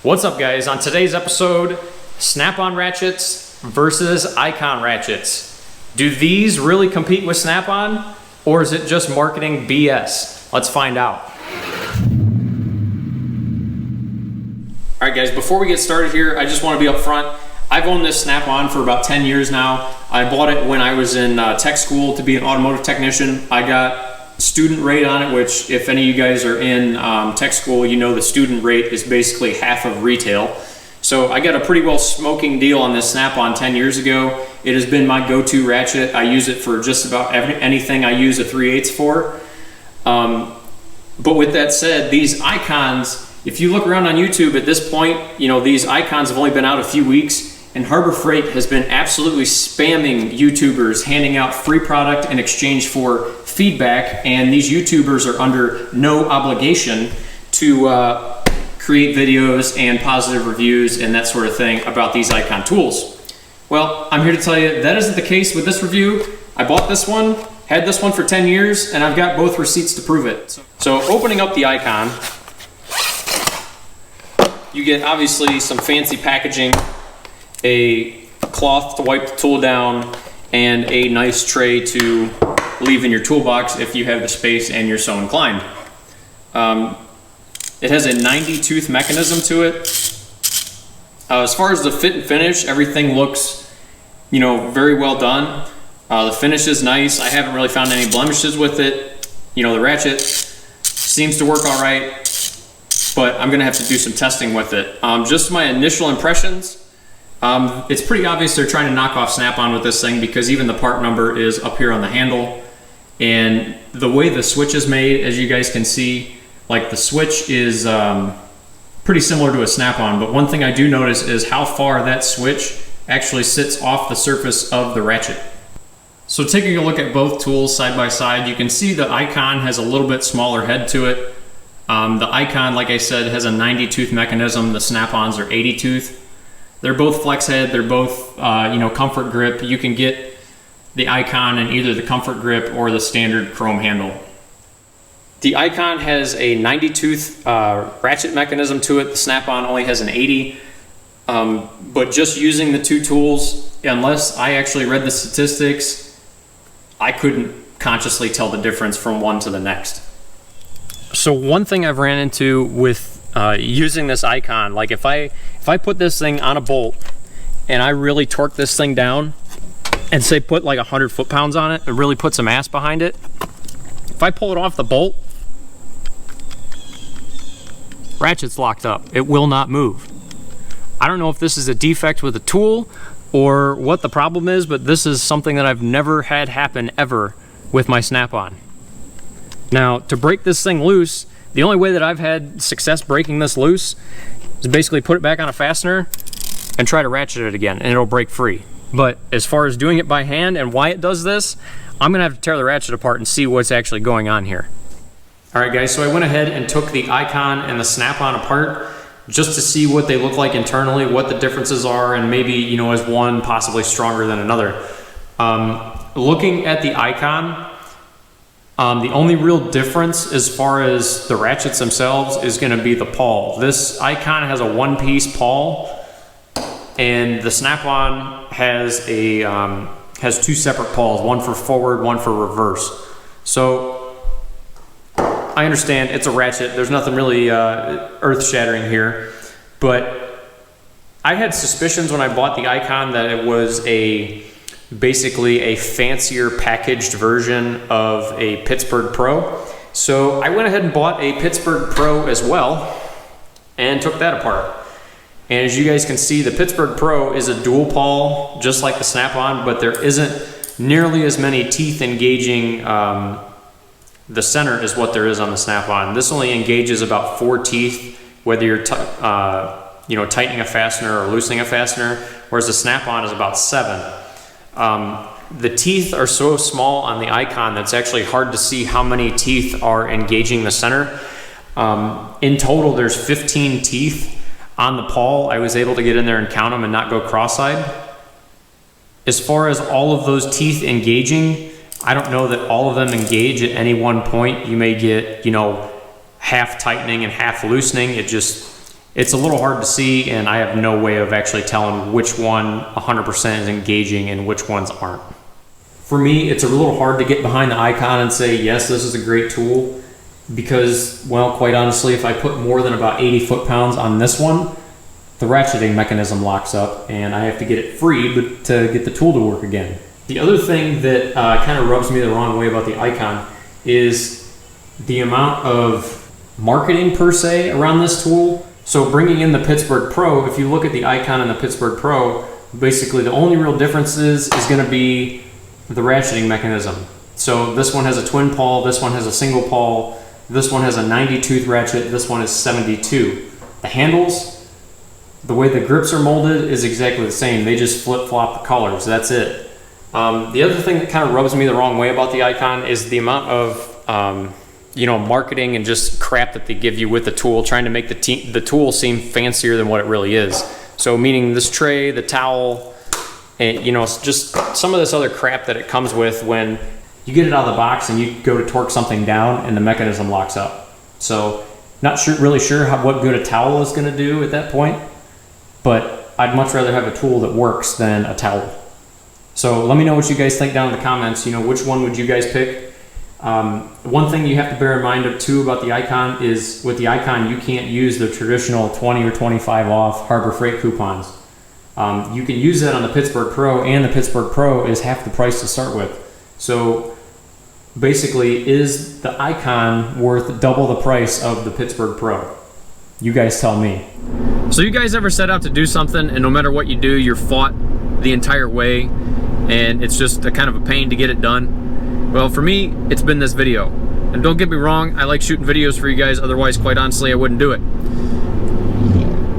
What's up, guys? On today's episode, Snap-on ratchets versus icon ratchets. Do these really compete with Snap-on, or is it just marketing BS? Let's find out. All right, guys, before we get started here, I just want to be up front. I've owned this Snap-on for about 10 years now. I bought it when I was in tech school to be an automotive technician. I got student rate on it, which if any of you guys are in tech school, you know the student rate is basically half of retail. So I got a pretty well smoking deal on this Snap-on 10 years ago. It has been my go-to ratchet. I use it for just about anything I use a 3/8 for. But with that said, these icons, if you look around on YouTube at this point, you know, these icons have only been out a few weeks, and Harbor Freight has been absolutely spamming YouTubers, handing out free product in exchange for feedback, and these YouTubers are under no obligation to create videos and positive reviews and that sort of thing about these icon tools. Well, I'm here to tell you that isn't the case with this review. I bought this one, had this one for 10 years, and I've got both receipts to prove it. So opening up the icon, you get obviously some fancy packaging, a cloth to wipe the tool down, and a nice tray to leave in your toolbox if you have the space and you're so inclined. It has a 90 tooth mechanism to it. As far as the fit and finish, everything looks, you know, very well done. The finish is nice. I haven't really found any blemishes with it. You know, the ratchet seems to work all right, but I'm gonna have to do some testing with it. Just my initial impressions, it's pretty obvious they're trying to knock off Snap-on with this thing, because even the part number is up here on the handle. And the way the switch is made, as you guys can see, like the switch is pretty similar to a Snap-on, but one thing I do notice is how far that switch actually sits off the surface of the ratchet. So taking a look at both tools side by side, you can see the icon has a little bit smaller head to it. The icon, like I said, has a 90 tooth mechanism. The Snap-ons are 80 tooth. They're both flex head. They're both, you know, comfort grip. You can get the icon in either the comfort grip or the standard chrome handle. The icon has a 90 tooth ratchet mechanism to it. The Snap-on only has an 80. But just using the two tools, unless I actually read the statistics, I couldn't consciously tell the difference from one to the next. So one thing I've ran into with using this icon, like if I put this thing on a bolt and I really torque this thing down and say put like 100 foot-pounds on it and really put some ass behind it, if I pull it off the bolt, ratchet's locked up. It will not move. I don't know if this is a defect with the tool or what the problem is, but this is something that I've never had happen ever with my Snap-on. Now, to break this thing loose, the only way that I've had success breaking this loose is basically put it back on a fastener and try to ratchet it again, and it'll break free. But as far as doing it by hand and why it does this, I'm gonna have to tear the ratchet apart and see what's actually going on here. All right, guys, so I went ahead and took the icon and the Snap-on apart just to see what they look like internally, what the differences are, and maybe, you know, is one possibly stronger than another. Looking at the icon, the only real difference as far as the ratchets themselves is going to be the pawl. This icon has a one-piece pawl, and the Snap-on has two separate pawls, one for forward, one for reverse. So I understand it's a ratchet. There's nothing really earth-shattering here, but I had suspicions when I bought the icon that it was basically a fancier packaged version of a Pittsburgh Pro. So I went ahead and bought a Pittsburgh Pro as well and took that apart. And as you guys can see, the Pittsburgh Pro is a dual pawl, just like the Snap-on, but there isn't nearly as many teeth engaging the center as what there is on the Snap-on. This only engages about 4 teeth, whether you're you know, tightening a fastener or loosening a fastener, whereas the Snap-on is about 7. The teeth are so small on the icon that's actually hard to see how many teeth are engaging the center. In total, there's 15 teeth on the pawl. I was able to get in there and count them and not go cross-eyed. As far as all of those teeth engaging, I don't know that all of them engage at any one point. You may get, you know, half tightening and half loosening. It it's a little hard to see, and I have no way of actually telling which one 100% is engaging and which ones aren't. For me, it's a little hard to get behind the icon and say, yes, this is a great tool, because, well, quite honestly, if I put more than about 80 foot-pounds on this one, the ratcheting mechanism locks up and I have to get it freed to get the tool to work again. The other thing that kind of rubs me the wrong way about the icon is the amount of marketing per se around this tool. So bringing in the Pittsburgh Pro, if you look at the icon in the Pittsburgh Pro, basically the only real difference is going to be the ratcheting mechanism. So this one has a twin pawl, this one has a single pawl, this one has a 90 tooth ratchet, this one is 72. The handles, the way the grips are molded is exactly the same. They just flip-flop the colors, that's it. The other thing that kind of rubs me the wrong way about the icon is the amount of marketing and just crap that they give you with the tool, trying to make the tool seem fancier than what it really is. So meaning this tray, the towel, and just some of this other crap that it comes with when you get it out of the box and you go to torque something down and the mechanism locks up. So not really sure what good a towel is going to do at that point, but I'd much rather have a tool that works than a towel. So let me know what you guys think down in the comments. Which one would you guys pick? One thing you have to bear in mind too about the icon is with the icon you can't use the traditional 20 or 25 off Harbor Freight coupons. You can use that on the Pittsburgh Pro, and the Pittsburgh Pro is half the price to start with. So basically, is the icon worth double the price of the Pittsburgh Pro? You guys tell me. So you guys ever set out to do something and no matter what you do, you're fought the entire way and it's just a kind of a pain to get it done? Well, for me, it's been this video. And don't get me wrong, I like shooting videos for you guys, otherwise, quite honestly, I wouldn't do it.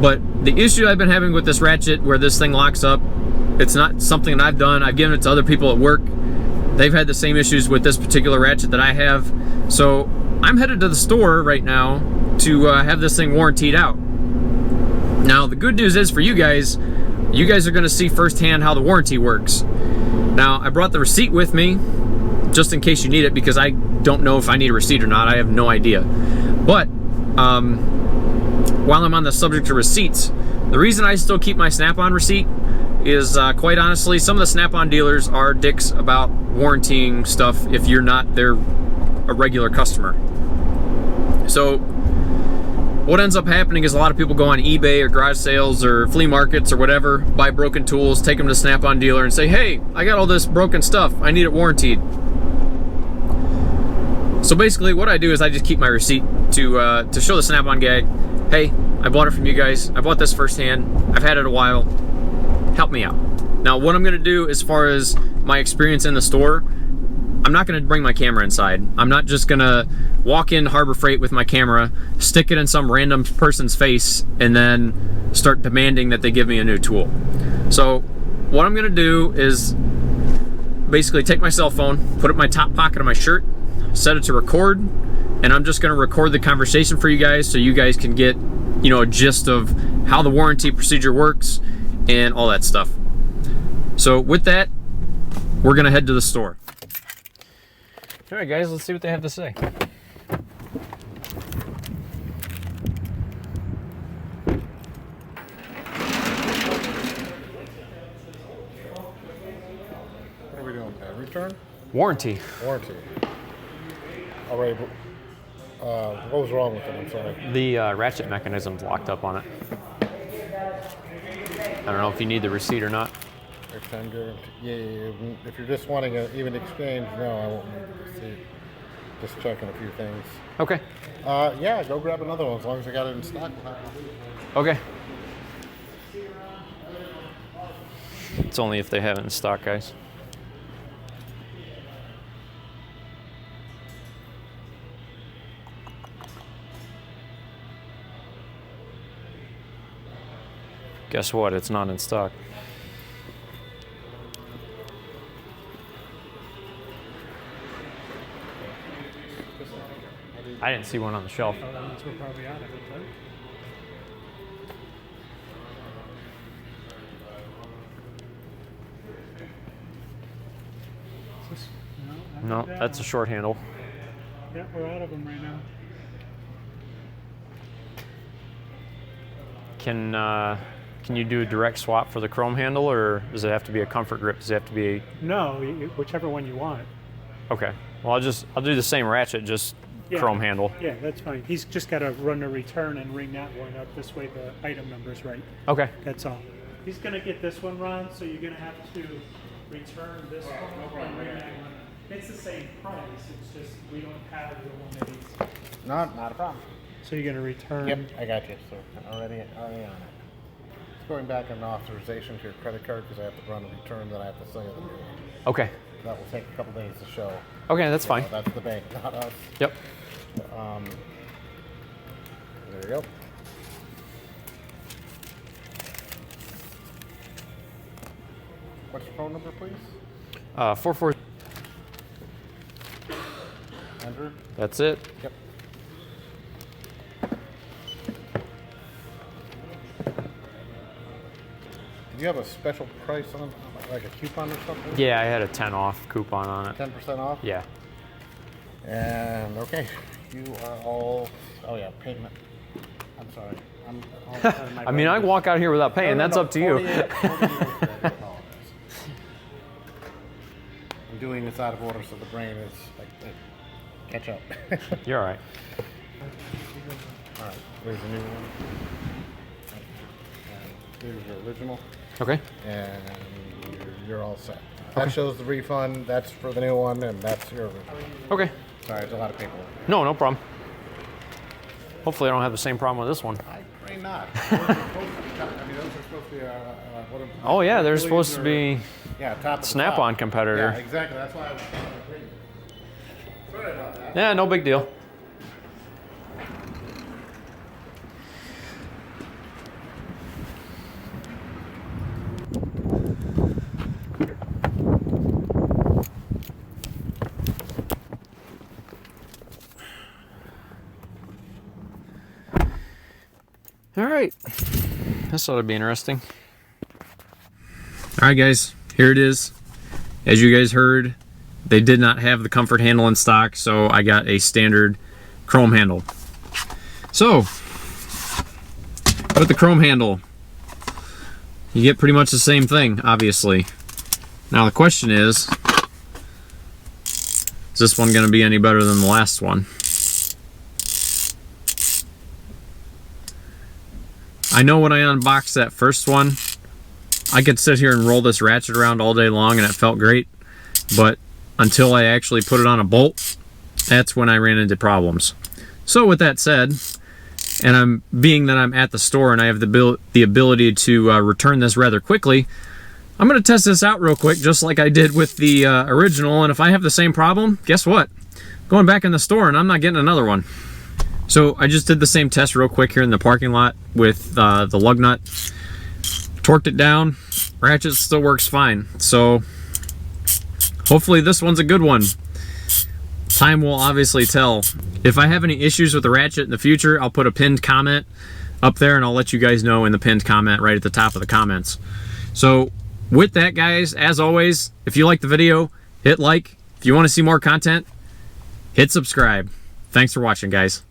But the issue I've been having with this ratchet where this thing locks up, it's not something that I've done. I've given it to other people at work. They've had the same issues with this particular ratchet that I have. So I'm headed to the store right now to have this thing warrantied out. Now, the good news is for you guys are gonna see firsthand how the warranty works. Now, I brought the receipt with me, just in case you need it, because I don't know if I need a receipt or not. I have no idea. But while I'm on the subject of receipts, the reason I still keep my Snap-on receipt is quite honestly, some of the Snap-on dealers are dicks about warrantying stuff if you're not a regular customer. So what ends up happening is a lot of people go on eBay or garage sales or flea markets or whatever, buy broken tools, take them to Snap-on dealer and say, hey, I got all this broken stuff, I need it warranted. So basically what I do is I just keep my receipt to show the Snap-on guy, hey, I bought it from you guys, I bought this firsthand, I've had it a while, help me out. Now what I'm gonna do as far as my experience in the store, I'm not gonna bring my camera inside. I'm not just gonna walk in Harbor Freight with my camera, stick it in some random person's face, and then start demanding that they give me a new tool. So what I'm gonna do is basically take my cell phone, put it in my top pocket of my shirt, set it to record, and I'm just gonna record the conversation for you guys so you guys can get, a gist of how the warranty procedure works and all that stuff. So with that, we're gonna head to the store. All right, guys, let's see what they have to say. What are we doing? Return? Warranty. Warranty. All right. What was wrong with it? I'm sorry. The ratchet mechanism's locked up on it. I don't know if you need the receipt or not. Lifetime guarantee. Yeah. If you're just wanting an even exchange, no, I won't need the receipt. Just checking a few things. Okay. Yeah, go grab another one as long as I got it in stock. Okay. It's only if they have it in stock, guys. Guess what? It's not in stock. I didn't see one on the shelf. Oh, that's we're probably out of it, right? Is this, No, that's a short handle. Yeah, we're out of them right now. Can you do a direct swap for the chrome handle, or does it have to be a comfort grip? Does it have to be? No, whichever one you want. Okay. Well, I'll do the same ratchet, just chrome handle. Yeah, that's fine. He's just got to run the return and ring that one up. This way the item number's right. Okay. That's all. He's going to get this one, Ron, so you're going to have to return this one and ring that one. It's the same price. It's just we don't have the one that he's. Not a problem. So you're going to return. Yep, I got you, sir. Already on it. It's going back an authorization to your credit card because I have to run a return, then I have to send it to you. Okay. That will take a couple days to show. Okay, that's fine. So that's the bank, not us. Yep. There you go. What's your phone number, please? 44. Andrew? That's it. Yep. Did you have a special price on, like a coupon or something? Yeah, I had a 10 off coupon on it. 10% off? Yeah. And okay, you are all. Oh yeah, payment. I'm sorry. I'm all out of my I mean, I can walk out here without paying. That's up to you. 48 I apologize. I'm doing this out of order, so the brain is like, catch up. You're all right. All right, here's the new one. And here's your original, Okay. and you're all set. That shows the refund. That's for the new one, and that's your original. Okay. Sorry, it's a lot of paperwork. No problem. Hopefully, I don't have the same problem with this one. I pray not. Those are supposed to be, I mean, those are supposed to be. Oh yeah, they're Achilles supposed to or- be Yeah, top of the Snap-on top. competitor. Yeah, exactly. That's why I was sorry about that. Yeah, no big deal. All right, this ought to be interesting. All right, guys, here it is. As you guys heard, they did not have the comfort handle in stock, so I got a standard chrome handle. So, with the chrome handle, you get pretty much the same thing, obviously. Now the question is this one going to be any better than the last one? I know when I unboxed that first one, I could sit here and roll this ratchet around all day long and it felt great, but until I actually put it on a bolt, that's when I ran into problems. So with that said, and being that I'm at the store and I have the ability to return this rather quickly, I'm going to test this out real quick, just like I did with the original, and if I have the same problem, guess what? Going back in the store and I'm not getting another one. So I just did the same test real quick here in the parking lot with the lug nut. Torqued it down. Ratchet still works fine. So hopefully this one's a good one. Time will obviously tell. If I have any issues with the ratchet in the future, I'll put a pinned comment up there and I'll let you guys know in the pinned comment right at the top of the comments. So with that, guys, as always, if you like the video, hit like. If you want to see more content, hit subscribe. Thanks for watching, guys.